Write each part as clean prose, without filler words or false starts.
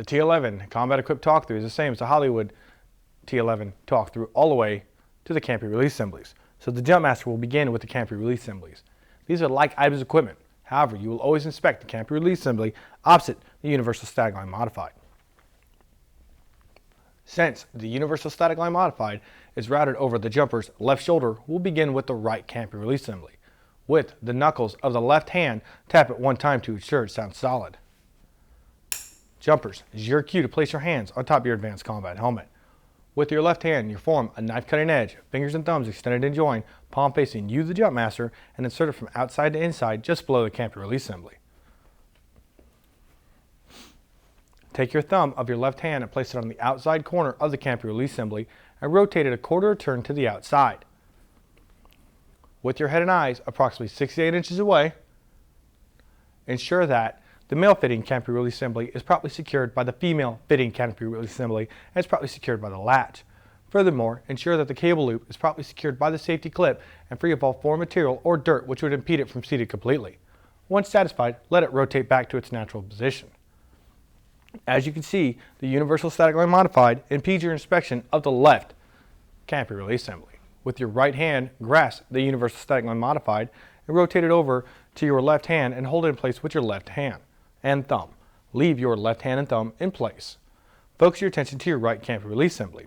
The T11 combat equipped talk-through is the same as the Hollywood T11 talk-through all the way to the Canopy release assemblies. So the Jumpmaster will begin with the Canopy release assemblies. These are like items of equipment. However, you will always inspect the Canopy release assembly opposite the Universal Static Line Modified. Since the Universal Static Line Modified is routed over the jumper's left shoulder, we'll begin with the right Canopy release assembly. With the knuckles of the left hand, tap it one time to ensure it sounds solid. Jumpers, it is your cue to place your hands on top of your advanced combat helmet. With your left hand, you form a knife cutting edge, fingers and thumbs extended and joined, palm facing you, the Jumpmaster, and insert it from outside to inside just below the Canopy release assembly. Take your thumb of your left hand and place it on the outside corner of the Canopy release assembly and rotate it a quarter turn to the outside. With your head and eyes approximately 6 to 8 inches away, ensure that the male fitting Canopy release assembly is properly secured by the female fitting Canopy release assembly and is properly secured by the latch. Furthermore, ensure that the cable loop is properly secured by the safety clip and free of all foreign material or dirt which would impede it from seated completely. Once satisfied, let it rotate back to its natural position. As you can see, the Universal Static Line Modified impedes your inspection of the left Canopy release assembly. With your right hand, grasp the Universal Static Line Modified and rotate it over to your left hand and hold it in place with your left hand and thumb. Leave your left hand and thumb in place. Focus your attention to your right Canopy release assembly.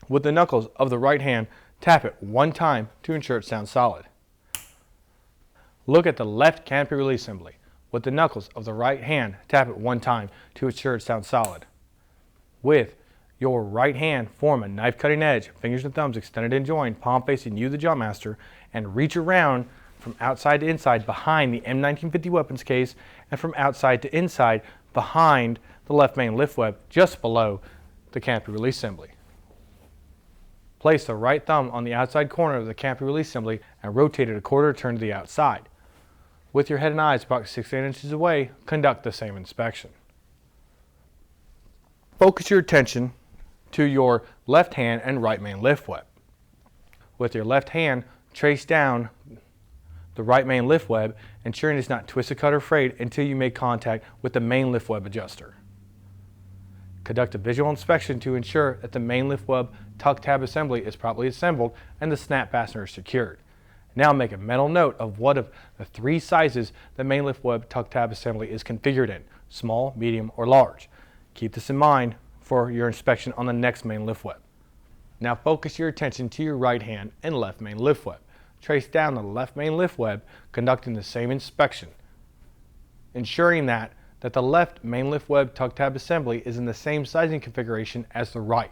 With the knuckles of the right hand, tap it one time to ensure it sounds solid. Look at the left Canopy release assembly. With the knuckles of the right hand, tap it one time to ensure it sounds solid. With your right hand, form a knife cutting edge, fingers and thumbs extended and joined, palm facing you, the Jumpmaster, and reach around from outside to inside behind the M1950 weapons case and from outside to inside behind the left main lift web just below the Canopy release assembly. Place the right thumb on the outside corner of the Canopy release assembly and rotate it a quarter turn to the outside. With your head and eyes about 6 to 8 inches away, conduct the same inspection. Focus your attention to your left hand and right main lift web. With your left hand, trace down the right main lift web, ensuring it's not twisted, cut, or frayed until you make contact with the main lift web adjuster. Conduct a visual inspection to ensure that the main lift web tuck tab assembly is properly assembled and the snap fastener is secured. Now make a mental note of what of the 3 sizes the main lift web tuck tab assembly is configured in: small, medium, or large. Keep this in mind for your inspection on the next main lift web. Now focus your attention to your right hand and left main lift web. Trace down the left main lift web, conducting the same inspection, ensuring that the left main lift web tuck tab assembly is in the same sizing configuration as the right.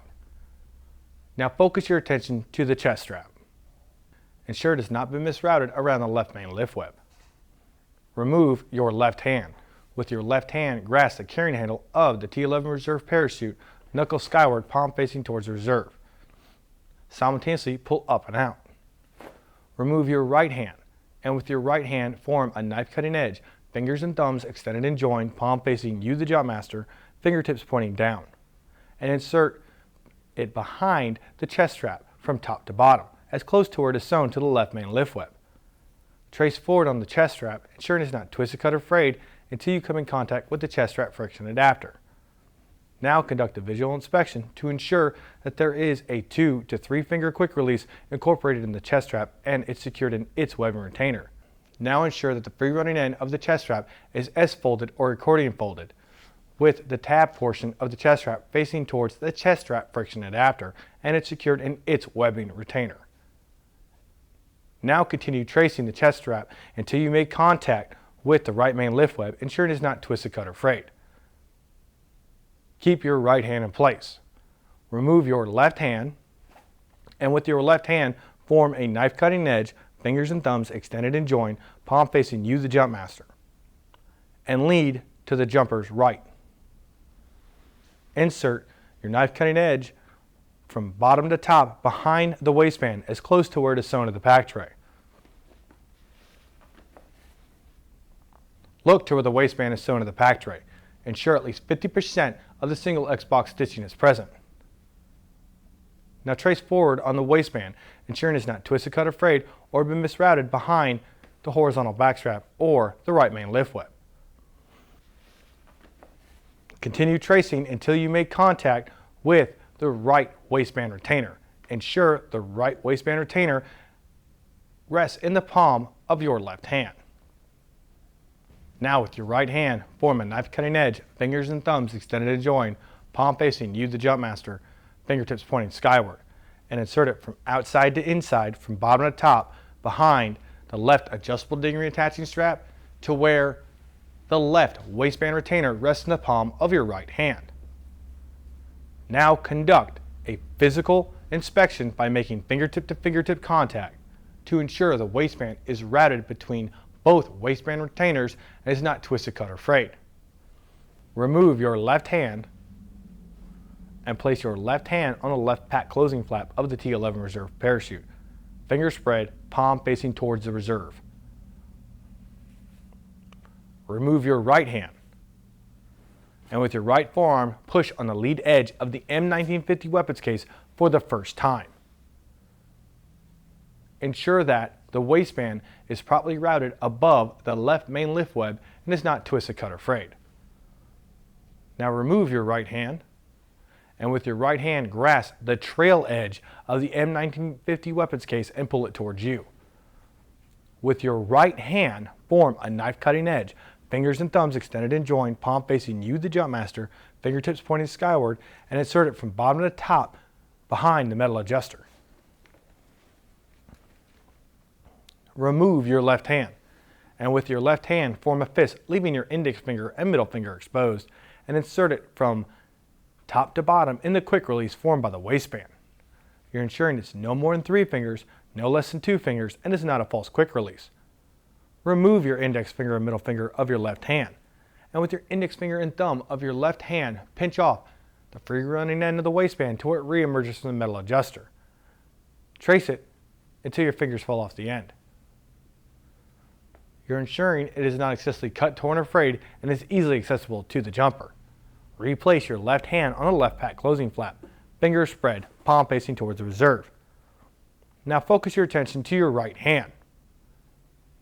Now focus your attention to the chest strap. Ensure it has not been misrouted around the left main lift web. Remove your left hand. With your left hand, grasp the carrying handle of the T11 Reserve parachute, knuckle skyward, palm facing towards the reserve. Simultaneously pull up and out. Remove your right hand, and with your right hand, form a knife cutting edge, fingers and thumbs extended and joined, palm facing you, the Jumpmaster, fingertips pointing down. And insert it behind the chest strap from top to bottom, as close to where it is sewn to the left main lift web. Trace forward on the chest strap, ensuring it's not twisted, cut, or frayed until you come in contact with the chest strap friction adapter. Now conduct a visual inspection to ensure that there is a 2 to 3 finger quick release incorporated in the chest strap and it's secured in its webbing retainer. Now ensure that the free running end of the chest strap is S-folded or accordion folded, with the tab portion of the chest strap facing towards the chest strap friction adapter and it's secured in its webbing retainer. Now continue tracing the chest strap until you make contact with the right main lift web, ensuring it is not twisted, cut, or frayed. Keep your right hand in place. Remove your left hand, and with your left hand, form a knife cutting edge, fingers and thumbs extended and joined, palm facing you, the Jumpmaster, and lead to the jumper's right. Insert your knife cutting edge from bottom to top behind the waistband as close to where it is sewn to the pack tray. Look to where the waistband is sewn to the pack tray. Ensure at least 50% of the single X-box stitching is present. Now trace forward on the waistband, ensuring it's not twisted, cut, or frayed or been misrouted behind the horizontal backstrap or the right main lift web. Continue tracing until you make contact with the right waistband retainer. Ensure the right waistband retainer rests in the palm of your left hand. Now with your right hand, form a knife cutting edge, fingers and thumbs extended and joined, palm facing you, the jump master, fingertips pointing skyward, and insert it from outside to inside, from bottom to top, behind the left adjustable dinghy attaching strap to where the left waistband retainer rests in the palm of your right hand. Now conduct a physical inspection by making fingertip to fingertip contact to ensure the waistband is routed between both waistband retainers and is not twisted, cut, or frayed. Remove your left hand and place your left hand on the left pack closing flap of the T11 Reserve parachute. Fingers spread, palm facing towards the reserve. Remove your right hand and with your right forearm push on the lead edge of the M1950 weapons case for the first time. Ensure that the waistband is properly routed above the left main lift web and is not twisted, cut, or frayed. Now remove your right hand and with your right hand grasp the trail edge of the M1950 weapons case and pull it towards you. With your right hand, form a knife cutting edge, fingers and thumbs extended and joined, palm facing you, the jump master, fingertips pointing skyward, and insert it from bottom to top behind the metal adjuster. Remove your left hand, and with your left hand, form a fist, leaving your index finger and middle finger exposed, and insert it from top to bottom in the quick release formed by the waistband. You're ensuring it's no more than 3 fingers, no less than 2 fingers, and is not a false quick release. Remove your index finger and middle finger of your left hand, and with your index finger and thumb of your left hand, pinch off the free running end of the waistband to where it re-emerges from the metal adjuster. Trace it until your fingers fall off the end. You're ensuring it is not excessively cut, torn, or frayed and is easily accessible to the jumper. Replace your left hand on the left pack closing flap, fingers spread, palm facing towards the reserve. Now focus your attention to your right hand.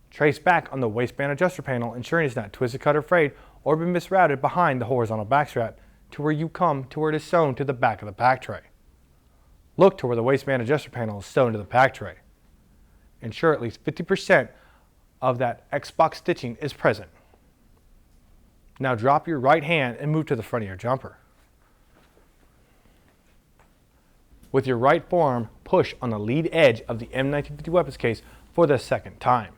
Trace back on the waistband adjuster panel, ensuring it's not twisted, cut, or frayed or been misrouted behind the horizontal back strap to where you come to where it is sewn to the back of the pack tray. Look to where the waistband adjuster panel is sewn to the pack tray. Ensure at least 50% of that X-box stitching is present. Now drop your right hand and move to the front of your jumper. With your right forearm, push on the lead edge of the M1950 weapons case for the second time.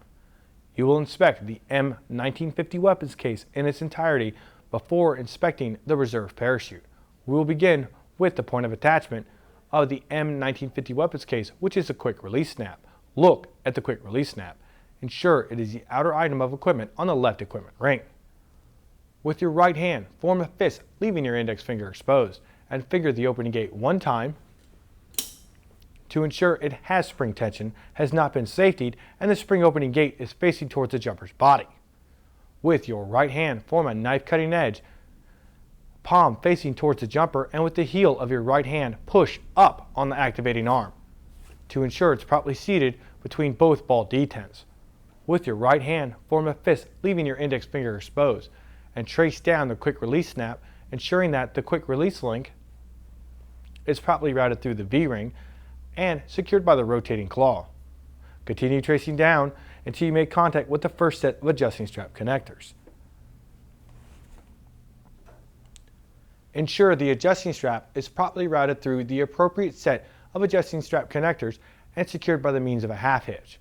You will inspect the M1950 weapons case in its entirety before inspecting the reserve parachute. We will begin with the point of attachment of the M1950 weapons case, which is a quick release snap. Look at the quick release snap. Ensure it is the outer item of equipment on the left equipment ring. With your right hand, form a fist, leaving your index finger exposed, and finger the opening gate 1 time to ensure it has spring tension, has not been safetied, and the spring opening gate is facing towards the jumper's body. With your right hand, form a knife cutting edge, palm facing towards the jumper, and with the heel of your right hand, push up on the activating arm to ensure it's properly seated between both ball detents. With your right hand, form a fist, leaving your index finger exposed, and trace down the quick release snap, ensuring that the quick release link is properly routed through the V-ring and secured by the rotating claw. Continue tracing down until you make contact with the first set of adjusting strap connectors. Ensure the adjusting strap is properly routed through the appropriate set of adjusting strap connectors and secured by the means of a half hitch.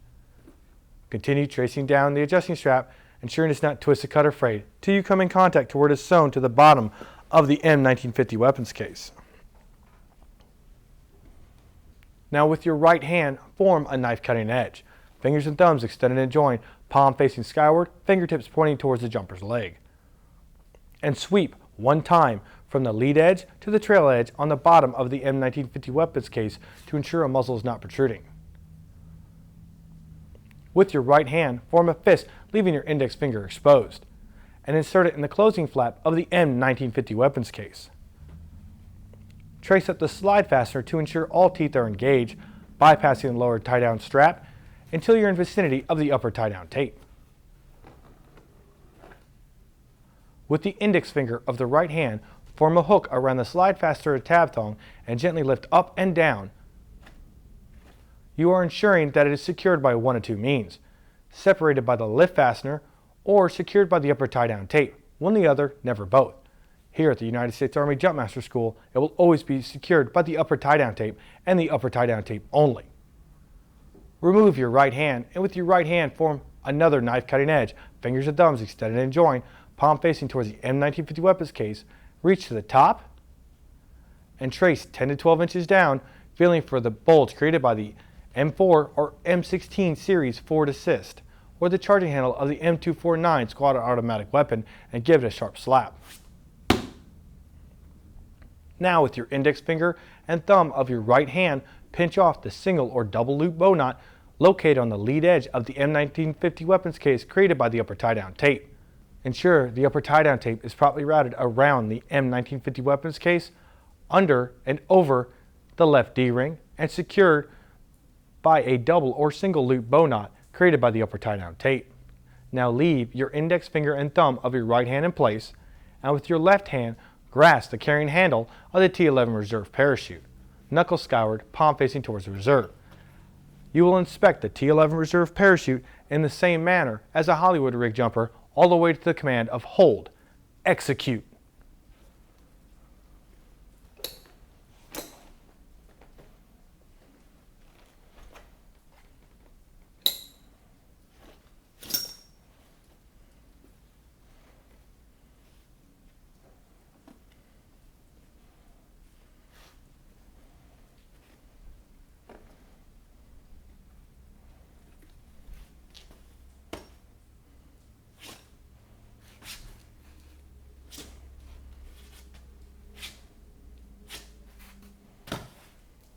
Continue tracing down the adjusting strap, ensuring it's not twisted, cut, or frayed, till you come in contact to where it is sewn to the bottom of the M1950 weapons case. Now with your right hand, form a knife cutting edge. Fingers and thumbs extended and joined, palm facing skyward, fingertips pointing towards the jumper's leg. And sweep 1 time from the lead edge to the trail edge on the bottom of the M1950 weapons case to ensure a muzzle is not protruding. With your right hand, form a fist, leaving your index finger exposed, and insert it in the closing flap of the M1950 weapons case. Trace up the slide fastener to ensure all teeth are engaged, bypassing the lower tie-down strap until you're in vicinity of the upper tie-down tape. With the index finger of the right hand, form a hook around the slide fastener or tab thong and gently lift up and down. You are ensuring that it is secured by one of two means: separated by the lift fastener or secured by the upper tie-down tape. One or the other, never both. Here at the United States Army Jumpmaster School, it will always be secured by the upper tie-down tape and the upper tie-down tape only. Remove your right hand and with your right hand form another knife cutting edge, fingers and thumbs extended and joined, palm facing towards the M1950 weapons case. Reach to the top and trace 10 to 12 inches down, feeling for the bulge created by the M4 or M16 series forward assist or the charging handle of the M249 squad automatic weapon and give it a sharp slap. Now with your index finger and thumb of your right hand, pinch off the single or double loop bow knot located on the lead edge of the M1950 weapons case created by the upper tie-down tape. Ensure the upper tie-down tape is properly routed around the M1950 weapons case, under and over the left D-ring, and secured by a double or single loop bow knot created by the upper tie-down tape. Now leave your index finger and thumb of your right hand in place, and with your left hand, grasp the carrying handle of the T11 Reserve parachute, knuckle scoured, palm facing towards the reserve. You will inspect the T11 Reserve parachute in the same manner as a Hollywood rig jumper, all the way to the command of hold, execute.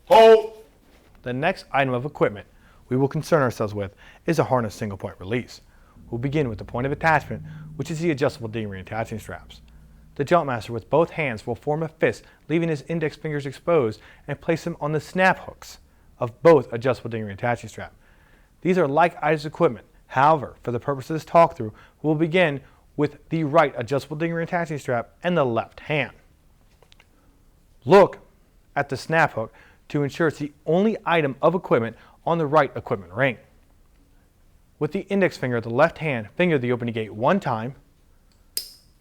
Hold! The next item of equipment we will concern ourselves with is a harness single point release. We'll begin with the point of attachment, which is the adjustable D-ring attaching straps. The Jumpmaster with both hands will form a fist, leaving his index fingers exposed, and place them on the snap hooks of both adjustable D-ring attaching strap. These are like items of equipment. However, for the purpose of this talk through, we'll begin with the right adjustable D-ring attaching strap and the left hand. Look at the snap hook to ensure it's the only item of equipment on the right equipment ring. With the index finger of the left hand, finger the opening gate one time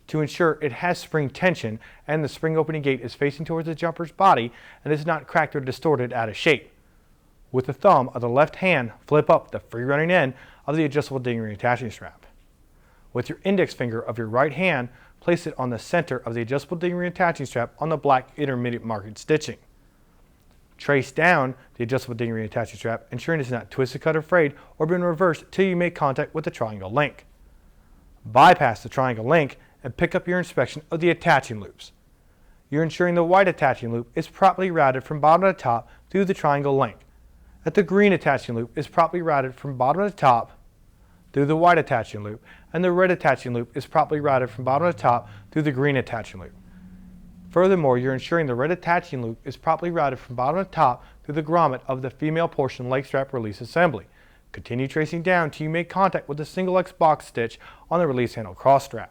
to ensure it has spring tension and the spring opening gate is facing towards the jumper's body and is not cracked or distorted out of shape. With the thumb of the left hand, flip up the free running end of the adjustable D-ring attaching strap. With your index finger of your right hand, place it on the center of the adjustable D-ring attaching strap on the black intermediate marked stitching. Trace down the adjustable D-ring attaching strap, ensuring it is not twisted, cut, or frayed, or been reversed till you make contact with the triangle link. Bypass the triangle link and pick up your inspection of the attaching loops. You're ensuring the white attaching loop is properly routed from bottom to top through the triangle link. That the green attaching loop is properly routed from bottom to top through the white attaching loop, and the red attaching loop is properly routed from bottom to top through the green attaching loop. Furthermore, you're ensuring the red attaching loop is properly routed from bottom to top through the grommet of the female portion leg strap release assembly. Continue tracing down till you make contact with the single X box stitch on the release handle cross strap.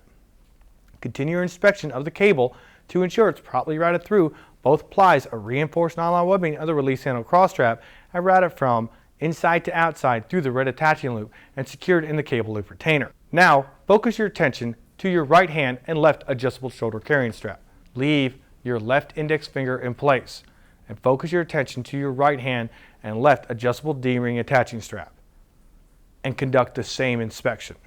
Continue your inspection of the cable to ensure it's properly routed through both plies of reinforced nylon webbing of the release handle cross strap and routed from inside to outside through the red attaching loop and secured in the cable loop retainer. Now, focus your attention to your right hand and left adjustable shoulder carrying strap. Leave your left index finger in place and focus your attention to your right hand and left adjustable D-ring attaching strap and conduct the same inspection.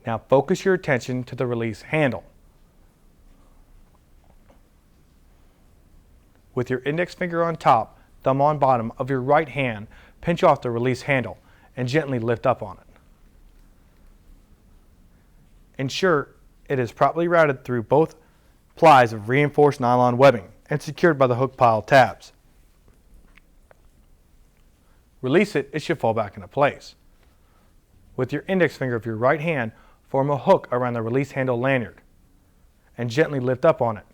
Now focus your attention to the release handle. With your index finger on top, thumb on bottom of your right hand, pinch off the release handle and gently lift up on it. Ensure it is properly routed through both plies of reinforced nylon webbing and secured by the hook pile tabs. Release it, it should fall back into place. With your index finger of your right hand, form a hook around the release handle lanyard and gently lift up on it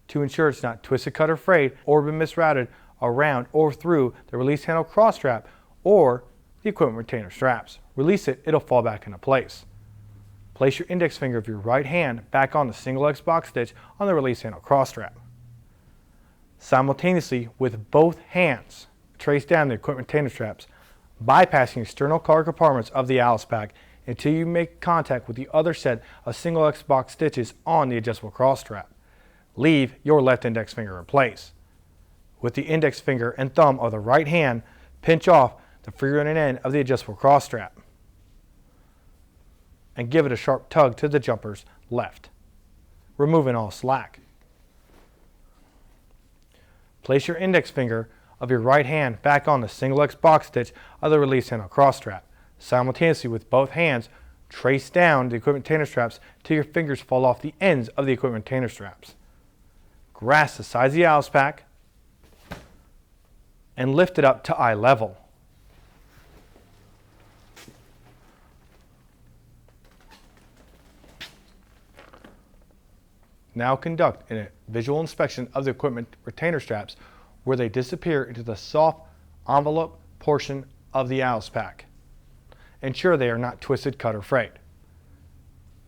to ensure it's not twisted, cut, or frayed, or been misrouted around or through the release handle cross strap or the equipment retainer straps. Release it, it'll fall back into place. Place your index finger of your right hand back on the single X box stitch on the release handle cross strap. Simultaneously, with both hands, trace down the equipment retainer straps, bypassing external cargo compartments of the Alice pack until you make contact with the other set of single X box stitches on the adjustable cross strap. Leave your left index finger in place. With the index finger and thumb of the right hand, pinch off the free running end of the adjustable cross strap and give it a sharp tug to the jumper's left, removing all slack. Place your index finger of your right hand back on the single X box stitch of the release handle cross strap. Simultaneously, with both hands, trace down the equipment retainer straps till your fingers fall off the ends of the equipment retainer straps. Grasp the sides of the Alice pack and lift it up to eye level. Now conduct a visual inspection of the equipment retainer straps where they disappear into the soft envelope portion of the Alice pack. Ensure they are not twisted, cut, or frayed.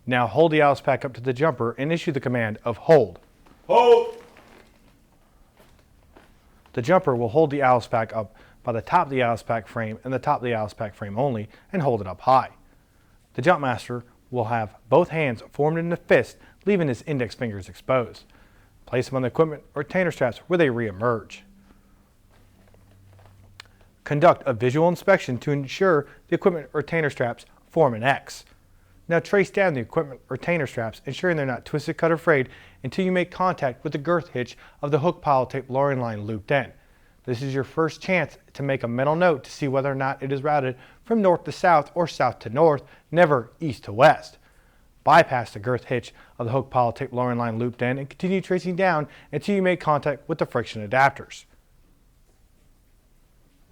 Now hold the Alice pack up to the jumper and issue the command of hold. Hold! The jumper will hold the Alice pack up by the top of the Alice pack frame and the top of the Alice pack frame only and hold it up high. The jump master will have both hands formed in a fist, leaving his index fingers exposed. Place them on the equipment retainer straps where they re-emerge. Conduct a visual inspection to ensure the equipment retainer straps form an X. Now trace down the equipment retainer straps, ensuring they're not twisted, cut, or frayed until you make contact with the girth hitch of the hook pile tape lowering line looped in. This is your first chance to make a mental note to see whether or not it is routed from north to south or south to north, never east to west. Bypass the girth hitch of the hook pile tape lowering line looped in and continue tracing down until you make contact with the friction adapters.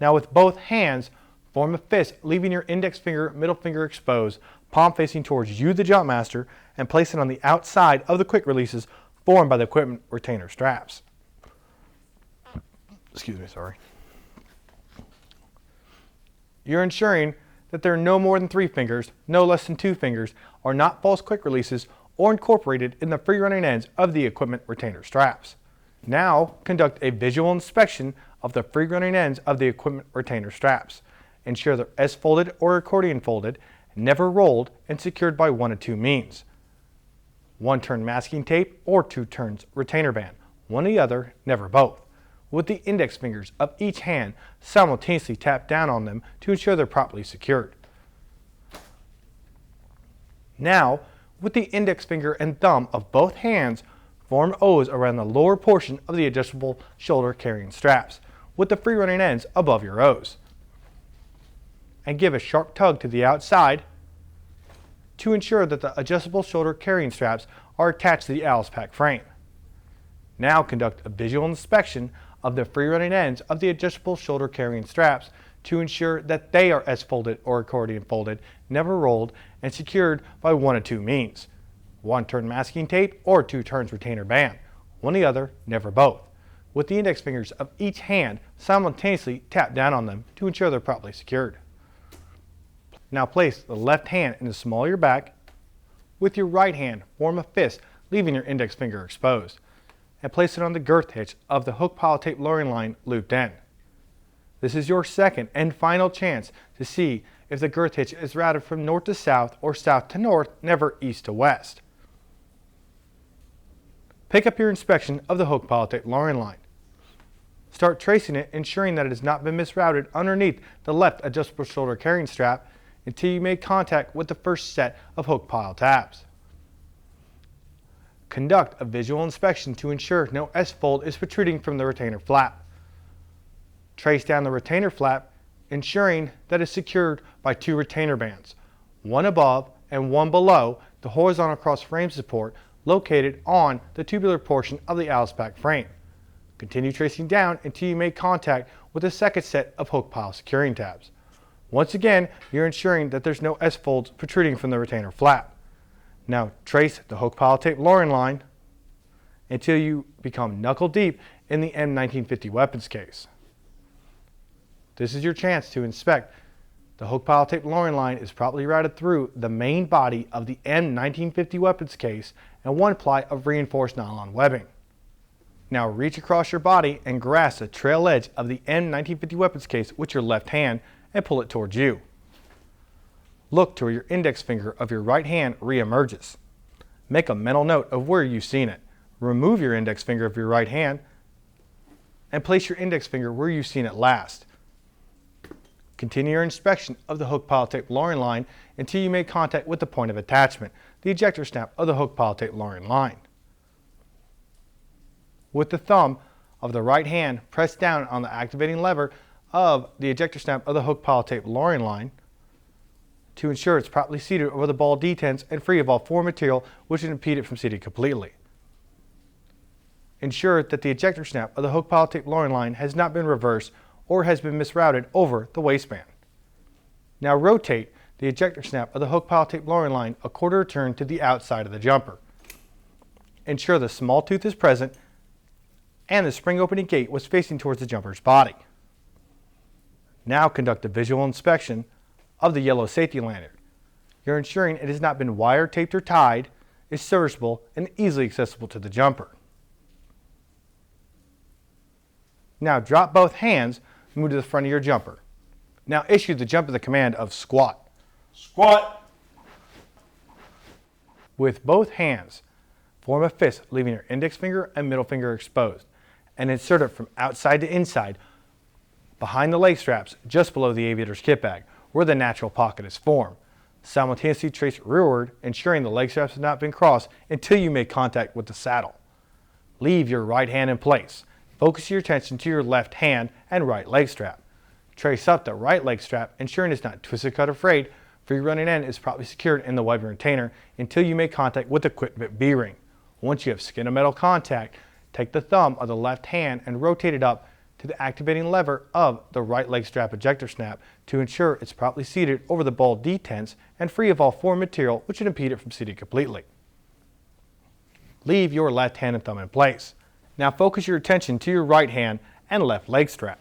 Now with both hands, form a fist, leaving your index finger, middle finger exposed, palm facing towards you, the jump master, and place it on the outside of the quick releases formed by the equipment retainer straps. Excuse me, sorry. You're ensuring that there are no more than 3 fingers, no less than 2 fingers, are not false quick releases or incorporated in the free running ends of the equipment retainer straps. Now conduct a visual inspection of the free running ends of the equipment retainer straps. Ensure they're S-folded or accordion folded, never rolled, and secured by 1 of 2 means. 1 turn masking tape or 2 turns retainer band. One or the other, never both. With the index fingers of each hand, simultaneously tap down on them to ensure they're properly secured. Now, with the index finger and thumb of both hands, form O's around the lower portion of the adjustable shoulder carrying straps, with the free running ends above your O's. And give a sharp tug to the outside to ensure that the adjustable shoulder carrying straps are attached to the Alice pack frame. Now conduct a visual inspection of the free running ends of the adjustable shoulder carrying straps to ensure that they are S-folded or accordion folded, never rolled, and secured by 1 of 2 means. 1 turn masking tape or 2 turns retainer band. One or the other, never both. With the index fingers of each hand, simultaneously tap down on them to ensure they're properly secured. Now place the left hand in the small of your back. With your right hand, form a fist, leaving your index finger exposed, and place it on the girth hitch of the hook pile tape lowering line looped in. This is your second and final chance to see if the girth hitch is routed from north to south or south to north, never east to west. Pick up your inspection of the hook pile tape lowering line. Start tracing it, ensuring that it has not been misrouted underneath the left adjustable shoulder carrying strap until you make contact with the first set of hook pile tabs. Conduct a visual inspection to ensure no S-fold is protruding from the retainer flap. Trace down the retainer flap, ensuring that it's secured by 2 retainer bands, 1 above and 1 below the horizontal cross frame support located on the tubular portion of the Alice pack frame. Continue tracing down until you make contact with the second set of hook pile securing tabs. Once again, you're ensuring that there's no S-folds protruding from the retainer flap. Now trace the hook pile tape lowering line until you become knuckle deep in the M1950 weapons case. This is your chance to inspect the hook pile tape lowering line is properly routed through the main body of the M1950 weapons case and 1 ply of reinforced nylon webbing. Now reach across your body and grasp the trail edge of the M1950 weapons case with your left hand and pull it towards you. Look to where your index finger of your right hand re-emerges. Make a mental note of where you've seen it. Remove your index finger of your right hand and place your index finger where you've seen it last. Continue your inspection of the hook pile tape lowering line until you make contact with the point of attachment, the ejector snap of the hook pile tape lowering line. With the thumb of the right hand, press down on the activating lever of the ejector snap of the hook pile tape lowering line to ensure it's properly seated over the ball detents and free of all foreign material which would impede it from seating completely. Ensure that the ejector snap of the hook pile tape lowering line has not been reversed or has been misrouted over the waistband. Now rotate the ejector snap of the hook pile tape lowering line a quarter turn to the outside of the jumper. Ensure the small tooth is present and the spring opening gate was facing towards the jumper's body. Now conduct a visual inspection of the yellow safety lanyard. You're ensuring it has not been wire taped or tied, is serviceable and easily accessible to the jumper. Now drop both hands and move to the front of your jumper. Now issue the jumper the command of squat. Squat. With both hands, form a fist leaving your index finger and middle finger exposed and insert it from outside to inside behind the leg straps just below the aviator's kit bag where the natural pocket is formed. Simultaneously trace rearward, ensuring the leg straps have not been crossed until you make contact with the saddle. Leave your right hand in place. Focus your attention to your left hand and right leg strap. Trace up the right leg strap, ensuring it's not twisted, cut, or frayed. Free running end is properly secured in the webbing retainer until you make contact with the quick bit B-ring. Once you have skin to metal contact, take the thumb of the left hand and rotate it up to the activating lever of the right leg strap ejector snap to ensure it's properly seated over the ball detents and free of all foreign material which would impede it from seating completely. Leave your left hand and thumb in place. Now focus your attention to your right hand and left leg strap.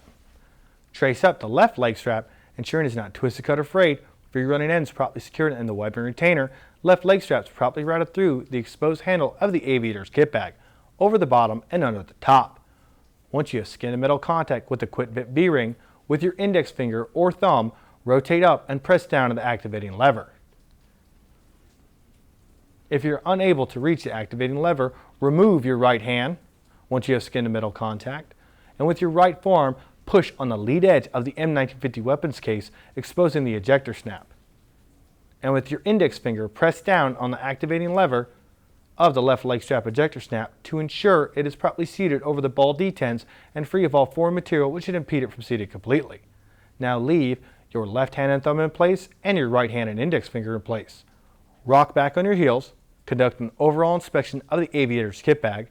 Trace up the left leg strap, ensuring it's not twisted, cut, or frayed. Free running ends properly secured in the webbing retainer. Left leg straps properly routed through the exposed handle of the aviator's kit bag, over the bottom and under the top. Once you have skin to metal contact with the quick bit B-ring, with your index finger or thumb, rotate up and press down on the activating lever. If you're unable to reach the activating lever, remove your right hand once you have skin to metal contact, and with your right forearm, push on the lead edge of the M1950 weapons case, exposing the ejector snap. And with your index finger, press down on the activating lever of the left leg strap ejector snap to ensure it is properly seated over the ball detents and free of all foreign material which would impede it from seating completely. Now leave your left hand and thumb in place and your right hand and index finger in place. Rock back on your heels, conduct an overall inspection of the aviator's kit bag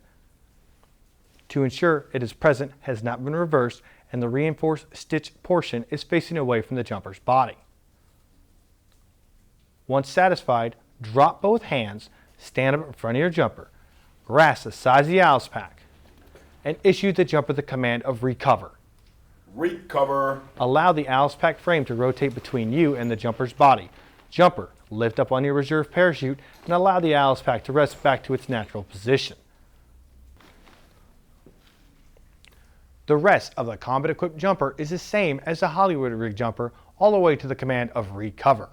to ensure it is present, has not been reversed, and the reinforced stitch portion is facing away from the jumper's body. Once satisfied, drop both hands, stand up in front of your jumper, grasp the size of the Alice pack, and issue the jumper the command of recover. Recover. Allow the Alice pack frame to rotate between you and the jumper's body. Jumper, lift up on your reserve parachute and allow the Alice pack to rest back to its natural position. The rest of the combat equipped jumper is the same as the Hollywood rig jumper all the way to the command of recover.